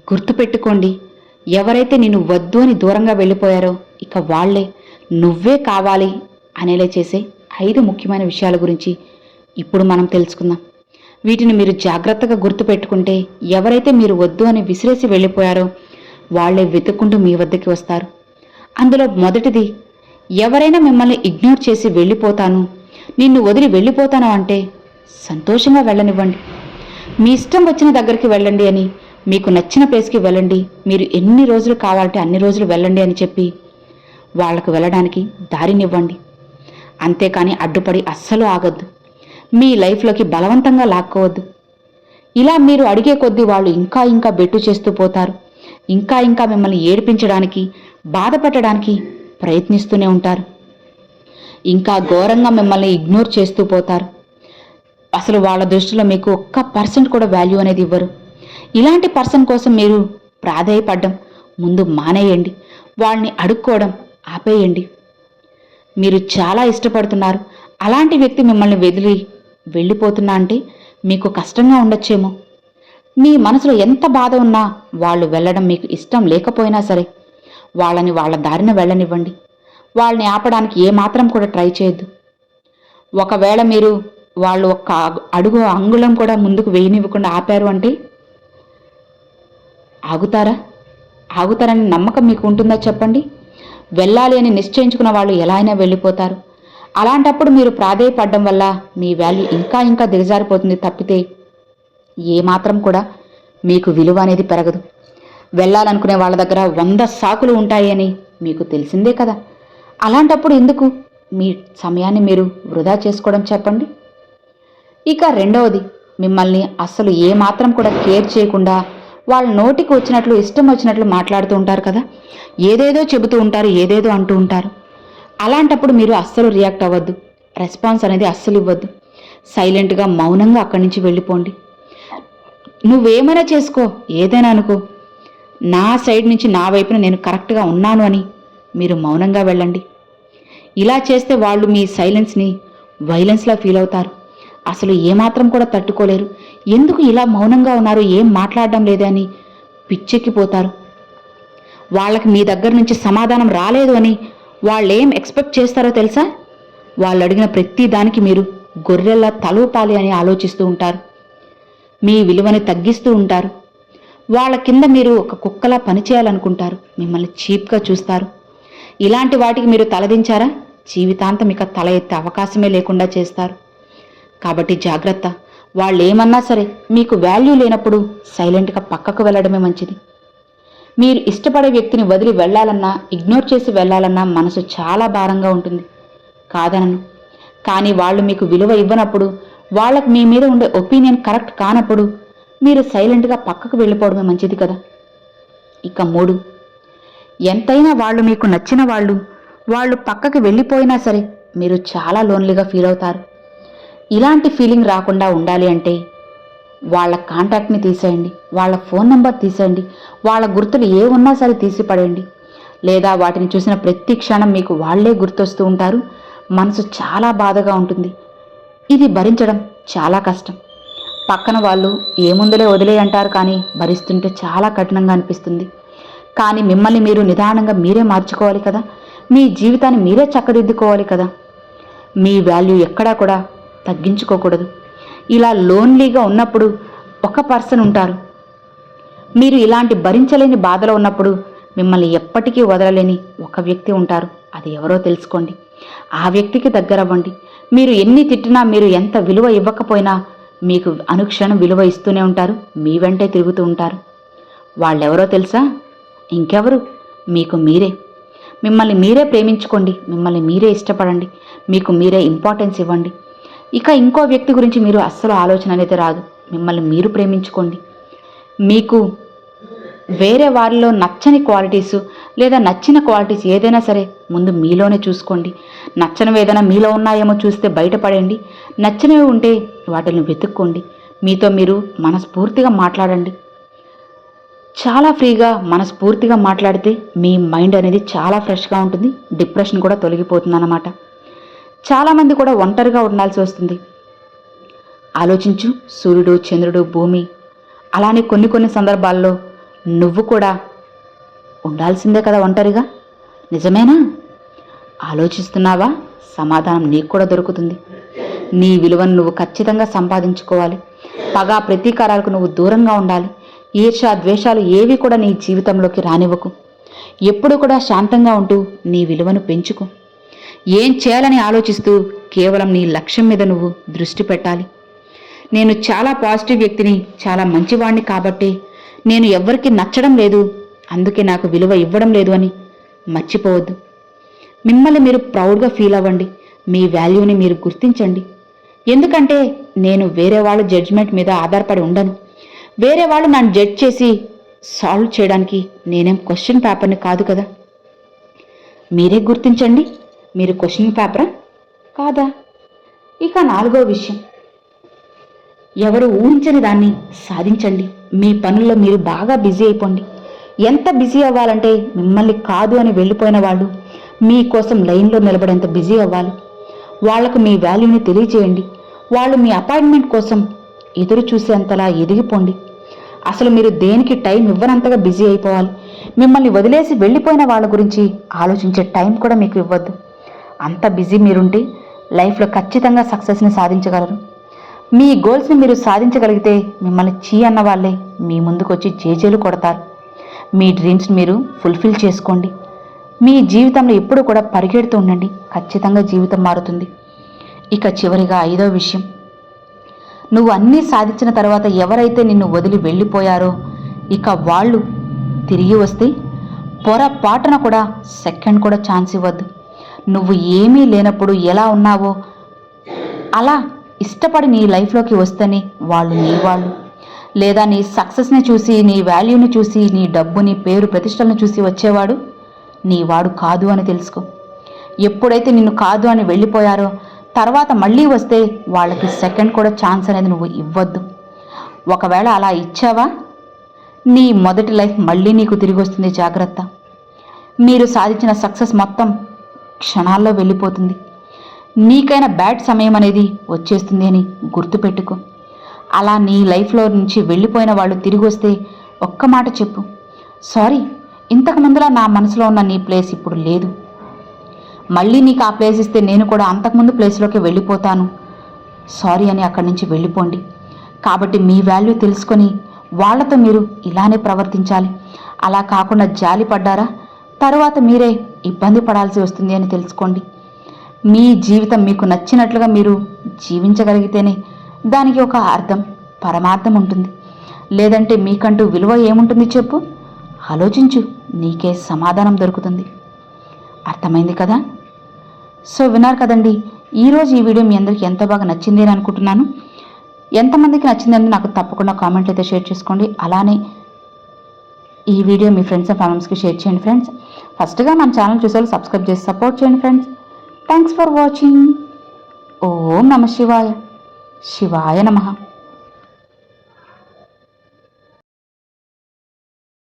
గుర్తుపెట్టుకోండి, ఎవరైతే నిన్ను వద్దు అని దూరంగా వెళ్ళిపోయారో ఇక వాళ్లే నువ్వే కావాలి అనేలా చేసే 5 ముఖ్యమైన విషయాల గురించి ఇప్పుడు మనం తెలుసుకుందాం. వీటిని మీరు జాగ్రత్తగా గుర్తుపెట్టుకుంటే ఎవరైతే మీరు వద్దు అని విసిరేసి వెళ్ళిపోయారో వాళ్లే వెతుక్కుంటూ మీ వద్దకి వస్తారు. అందులో మొదటిది, ఎవరైనా మిమ్మల్ని ఇగ్నోర్ చేసి వెళ్ళిపోతాను, నిన్ను వదిలి వెళ్ళిపోతాను అంటే సంతోషంగా వెళ్ళనివ్వండి. మీ ఇష్టం వచ్చిన దగ్గరికి వెళ్ళండి అని, మీకు నచ్చిన ప్లేస్కి వెళ్ళండి, మీరు ఎన్ని రోజులు కావాలంటే అన్ని రోజులు వెళ్ళండి అని చెప్పి వాళ్లకు వెళ్ళడానికి దారినివ్వండి. అంతేకాని అడ్డుపడి అస్సలు ఆగొద్దు. మీ లైఫ్లోకి బలవంతంగా లాక్కోవద్దు. ఇలా మీరు అడిగే కొద్దీ వాళ్ళు ఇంకా ఇంకా బెట్టు చేస్తూ పోతారు. ఇంకా ఇంకా మిమ్మల్ని ఏడిపించడానికి, బాధ పెట్టడానికి ప్రయత్నిస్తూనే ఉంటారు. ఇంకా ఘోరంగా మిమ్మల్ని ఇగ్నోర్ చేస్తూ పోతారు. అసలు వాళ్ళ దృష్టిలో మీకు 1% కూడా వాల్యూ అనేది ఇవ్వరు. ఇలాంటి పర్సన్ కోసం మీరు ప్రాధేయపడ్డం ముందు మానేయండి. వాళ్ళని అడుక్కోవడం ఆపేయండి. మీరు చాలా ఇష్టపడుతున్నారు, అలాంటి వ్యక్తి మిమ్మల్ని వదిలి వెళ్ళిపోతున్నా అంటే మీకు కష్టంగా ఉండొచ్చేమో. మీ మనసులో ఎంత బాధ ఉన్నా వాళ్ళు వెళ్ళడం మీకు ఇష్టం లేకపోయినా సరే వాళ్ళని వాళ్ళ దారిన వెళ్ళనివ్వండి. వాళ్ళని ఆపడానికి ఏమాత్రం కూడా ట్రై చేయొద్దు. ఒకవేళ మీరు వాళ్ళు ఒక్క అడుగు అంగుళం కూడా ముందుకు వేయనివ్వకుండా ఆపారు అంటే ఆగుతారని నమ్మకం మీకు ఉంటుందా చెప్పండి? వెళ్ళాలి అని నిశ్చయించుకున్న వాళ్ళు ఎలా అయినా వెళ్ళిపోతారు. అలాంటప్పుడు మీరు ప్రాధేయపడడం వల్ల మీ వాల్యూ ఇంకా ఇంకా దిగజారిపోతుంది తప్పితే ఏమాత్రం కూడా మీకు విలువ అనేది పెరగదు. వెళ్ళాలనుకునే వాళ్ళ దగ్గర 100 సాకులు ఉంటాయి అని మీకు తెలిసిందే కదా. అలాంటప్పుడు ఎందుకు మీ సమయాన్ని మీరు వృధా చేసుకోవడం చెప్పండి. ఇక రెండవది, మిమ్మల్ని అస్సలు ఏమాత్రం కూడా కేర్ చేయకుండా వాళ్ళ నోటికి వచ్చినట్లు ఇష్టం వచ్చినట్లు మాట్లాడుతూ ఉంటారు కదా. ఏదేదో చెబుతూ ఉంటారు, ఏదేదో అంటూ ఉంటారు. అలాంటప్పుడు మీరు అస్సలు రియాక్ట్ అవ్వద్దు. రెస్పాన్స్ అనేది అస్సలు ఇవ్వద్దు. సైలెంట్గా మౌనంగా అక్కడి నుంచి వెళ్ళిపోండి. నువ్వేమైనా చేసుకో, ఏదైనా అనుకో, నా సైడ్ నుంచి నా వైపున నేను కరెక్ట్గా ఉన్నాను అని మీరు మౌనంగా వెళ్ళండి. ఇలా చేస్తే వాళ్ళు మీ సైలెన్స్ని వైలెన్స్లా ఫీల్ అవుతారు. అసలు ఏమాత్రం కూడా తట్టుకోలేరు. ఎందుకు ఇలా మౌనంగా ఉన్నారు, ఏం మాట్లాడడం లేదే అని పిచ్చెక్కిపోతారు. వాళ్ళకి మీ దగ్గర నుంచి సమాధానం రాలేదు అని వాళ్ళేం ఎక్స్పెక్ట్ చేస్తారో తెలుసా? వాళ్ళు అడిగిన ప్రతి దానికి మీరు గొర్రెల్లా తలూపాలి అని ఆలోచిస్తూ ఉంటారు. మీ విలువని తగ్గిస్తూ ఉంటారు. వాళ్ళ కింద మీరు ఒక కుక్కలా పనిచేయాలనుకుంటారు. మిమ్మల్ని చీప్గా చూస్తారు. ఇలాంటి వాటికి మీరు తలదించారా జీవితాంతం ఇక తల ఎత్తే అవకాశమే లేకుండా చేస్తారు. కాబట్టి జాగ్రత్త. వాళ్ళు ఏమన్నా సరే మీకు వాల్యూ లేనప్పుడు సైలెంట్గా పక్కకు వెళ్ళడమే మంచిది. మీరు ఇష్టపడే వ్యక్తిని వదిలి వెళ్ళాలన్నా, ఇగ్నోర్ చేసి వెళ్ళాలన్నా మనసు చాలా భారంగా ఉంటుంది, కాదనను. కానీ వాళ్ళు మీకు విలువ ఇవ్వనప్పుడు, వాళ్ళకు మీ మీద ఉండే ఒపీనియన్ కరెక్ట్ కానప్పుడు మీరు సైలెంట్గా పక్కకు వెళ్ళిపోవడమే మంచిది కదా. ఇక 3, ఎంతైనా వాళ్ళు మీకు నచ్చిన వాళ్ళు పక్కకి వెళ్ళిపోయినా సరే మీరు చాలా లోన్లీగా ఫీల్ అవుతారు. ఇలాంటి ఫీలింగ్ రాకుండా ఉండాలి అంటే వాళ్ళ కాంటాక్ట్ని తీసేయండి, వాళ్ళ ఫోన్ నెంబర్ తీసేయండి, వాళ్ళ గుర్తులు ఏ ఉన్నా సరే తీసి పడేయండి. లేదా వాటిని చూసిన ప్రతి క్షణం మీకు వాళ్లే గుర్తొస్తూ ఉంటారు. మనసు చాలా బాధగా ఉంటుంది. ఇది భరించడం చాలా కష్టం. పక్కన వాళ్ళు ఏముందులే వదిలే అంటారు, కానీ భరిస్తుంటే చాలా కఠినంగా అనిపిస్తుంది. కానీ మిమ్మల్ని మీరు నిదానంగా మీరే మార్చుకోవాలి కదా. మీ జీవితాన్ని మీరే చక్కదిద్దుకోవాలి కదా. మీ వాల్యూ ఎక్కడా కూడా తగ్గించుకోకూడదు. ఇలా లోన్లీగా ఉన్నప్పుడు ఒక పర్సన్ ఉంటారు. మీరు ఇలాంటి భరించలేని బాధలో ఉన్నప్పుడు మిమ్మల్ని ఎప్పటికీ వదలలేని ఒక వ్యక్తి ఉంటారు. అది ఎవరో తెలుసుకోండి. ఆ వ్యక్తికి దగ్గరవ్వండి. మీరు ఎన్ని తిట్టినా, మీరు ఎంత విలువ ఇవ్వకపోయినా మీకు అనుక్షణం విలువ ఇస్తూనే ఉంటారు. మీ వెంటే తిరుగుతూ ఉంటారు. వాళ్ళెవరో తెలుసా? ఇంకెవరు, మీకు మీరే. మిమ్మల్ని మీరే ప్రేమించుకోండి. మిమ్మల్ని మీరే ఇష్టపడండి. మీకు మీరే ఇంపార్టెన్స్ ఇవ్వండి. ఇక ఇంకో వ్యక్తి గురించి మీరు అస్సలు ఆలోచన అనేది రాదు. మిమ్మల్ని మీరు ప్రేమించుకోండి. మీకు వేరే వారిలో నచ్చని క్వాలిటీసు లేదా నచ్చిన క్వాలిటీస్ ఏదైనా సరే ముందు మీలోనే చూసుకోండి. నచ్చనివి ఏదైనా మీలో ఉన్నాయేమో చూస్తే బయటపడండి. నచ్చినవి ఉంటే వాటిని వెతుక్కోండి. మీతో మీరు మనస్ఫూర్తిగా మాట్లాడండి. చాలా ఫ్రీగా మనస్ఫూర్తిగా మాట్లాడితే మీ మైండ్ అనేది చాలా ఫ్రెష్గా ఉంటుంది. డిప్రెషన్ కూడా తొలగిపోతుంది అన్నమాట. చాలామంది కూడా ఒంటరిగా ఉండాల్సి వస్తుంది. ఆలోచించు, సూర్యుడు, చంద్రుడు, భూమి, అలానే కొన్ని సందర్భాల్లో నువ్వు కూడా ఉండాల్సిందే కదా ఒంటరిగా. నిజమేనా? ఆలోచిస్తున్నావా? సమాధానం నీకు కూడా దొరుకుతుంది. నీ విలువను నువ్వు ఖచ్చితంగా సంపాదించుకోవాలి. పగా ప్రతీకారాలకు నువ్వు దూరంగా ఉండాలి. ఈర్ష్య ద్వేషాలు ఏవి కూడా నీ జీవితంలోకి రానివ్వకు. ఎప్పుడు కూడా శాంతంగా ఉంటూ నీ విలువను పెంచుకో. ఏం చేయాలని ఆలోచిస్తూ కేవలం నీ లక్ష్యం మీద నువ్వు దృష్టి పెట్టాలి. నేను చాలా పాజిటివ్ వ్యక్తిని, చాలా మంచివాణ్ణి కాబట్టి నేను ఎవ్వరికీ నచ్చడం లేదు, అందుకే నాకు విలువ ఇవ్వడం లేదు అని మర్చిపోవద్దు. మిమ్మల్ని మీరు ప్రౌడ్గా ఫీల్ అవ్వండి. మీ వాల్యూని మీరు గుర్తించండి. ఎందుకంటే నేను వేరే వాళ్ళ జడ్జిమెంట్ మీద ఆధారపడి ఉండను. వేరే వాళ్ళు నన్ను జడ్జ్ చేసి సాల్వ్ చేయడానికి నేనేం క్వశ్చన్ పేపర్ని కాదు కదా. మీరే గుర్తించండి, మీరు క్వశ్చన్ పేపరా కాదా. ఇక 4వ విషయం, ఎవరు ఊహించని దాన్ని సాధించండి. మీ పనుల్లో మీరు బాగా బిజీ అయిపోండి. ఎంత బిజీ అవ్వాలంటే మిమ్మల్ని కాదు అని వెళ్ళిపోయిన వాళ్ళు మీకోసం లైన్లో నిలబడేంత బిజీ అవ్వాలి. వాళ్లకు మీ వాల్యూని తెలియజేయండి. వాళ్ళు మీ అపాయింట్మెంట్ కోసం ఎదురు చూసేంతలా ఎదిగిపోండి. అసలు మీరు దేనికి టైం ఇవ్వనంతగా బిజీ అయిపోవాలి. మిమ్మల్ని వదిలేసి వెళ్ళిపోయిన వాళ్ళ గురించి ఆలోచించే టైం కూడా మీకు ఇవ్వద్దు. అంత బిజీ మీరుంటే లైఫ్లో ఖచ్చితంగా సక్సెస్ని సాధించగలరు. మీ గోల్స్ని మీరు సాధించగలిగితే మిమ్మల్ని చీ అన్న వాళ్ళే మీ ముందుకు వచ్చి జేజేలు కొడతారు. మీ డ్రీమ్స్ని మీరు ఫుల్ఫిల్ చేసుకోండి. మీ జీవితంలో ఎప్పుడు కూడా పరిగెడుతూ ఉండండి. ఖచ్చితంగా జీవితం మారుతుంది. ఇక చివరిగా 5వ విషయం, నువ్వు అన్నీ సాధించిన తర్వాత ఎవరైతే నిన్ను వదిలి వెళ్ళిపోయారో ఇక వాళ్ళు తిరిగి వస్తే పొరపాటున కూడా సెకండ్ కూడా ఛాన్స్ ఇవ్వద్దు. నువ్వు ఏమీ లేనప్పుడు ఎలా ఉన్నావో అలా ఇష్టపడి నీ లైఫ్లోకి వస్తేనే వాళ్ళు నీ వాళ్ళు. లేదా నీ సక్సెస్ని చూసి, నీ వాల్యూని చూసి, నీ డబ్బుని, పేరు ప్రతిష్టలను చూసి వచ్చేవాడు నీ వాడు కాదు అని తెలుసుకో. ఎప్పుడైతే నిన్ను కాదు అని వెళ్ళిపోయారో తర్వాత మళ్ళీ వస్తే వాళ్ళకి సెకండ్ కూడా ఛాన్స్ అనేది నువ్వు ఇవ్వద్దు. ఒకవేళ అలా ఇచ్చావా నీ మొదటి లైఫ్ మళ్ళీ నీకు తిరిగి వస్తుంది. జాగ్రత్త. మీరు సాధించిన సక్సెస్ మొత్తం క్షణాల్లో వెళ్ళిపోతుంది. నీకైనా బ్యాడ్ సమయం అనేది వచ్చేస్తుంది అని గుర్తుపెట్టుకో. అలా నీ లైఫ్లో నుంచి వెళ్ళిపోయిన వాళ్ళు తిరిగి వస్తే ఒక్క మాట చెప్పు, సారీ, ఇంతకు ముందులా నా మనసులో ఉన్న నీ ప్లేస్ ఇప్పుడు లేదు. మళ్ళీ నీకు ఆ ప్లేస్ ఇస్తే నేను కూడా అంతకుముందు ప్లేస్లోకి వెళ్ళిపోతాను, సారీ అని అక్కడి నుంచి వెళ్ళిపోండి. కాబట్టి మీ వాల్యూ తెలుసుకొని వాళ్లతో మీరు ఇలానే ప్రవర్తించాలి. అలా కాకుండా జాలి పడ్డారా తరువాత మీరే ఇబ్బంది పడాల్సి వస్తుంది అని తెలుసుకోండి. మీ జీవితం మీకు నచ్చినట్లుగా మీరు జీవించగలిగితేనే దానికి ఒక అర్థం, పరమార్థం ఉంటుంది. లేదంటే మీకంటూ విలువ ఏముంటుంది చెప్పు? ఆలోచించు, నీకే సమాధానం దొరుకుతుంది. అర్థమైంది కదా? సో విన్నారు కదండి, ఈరోజు ఈ వీడియో మీ అందరికీ ఎంతో బాగా నచ్చింది అని అనుకుంటున్నాను. ఎంతమందికి నచ్చిందని నాకు తప్పకుండా కామెంట్లు అయితే షేర్ చేసుకోండి. అలానే ఈ వీడియో మీ ఫ్రెండ్స్ అండ్ ఫ్యామిలీస్కి షేర్ చేయండి ఫ్రెండ్స్. ఫస్ట్గా మన ఛానల్ చూసేవాళ్ళు సబ్స్క్రైబ్ చేసి సపోర్ట్ చేయండి ఫ్రెండ్స్. Thanks for watching. ఓం నమ శివాయ. శివాయ నమః.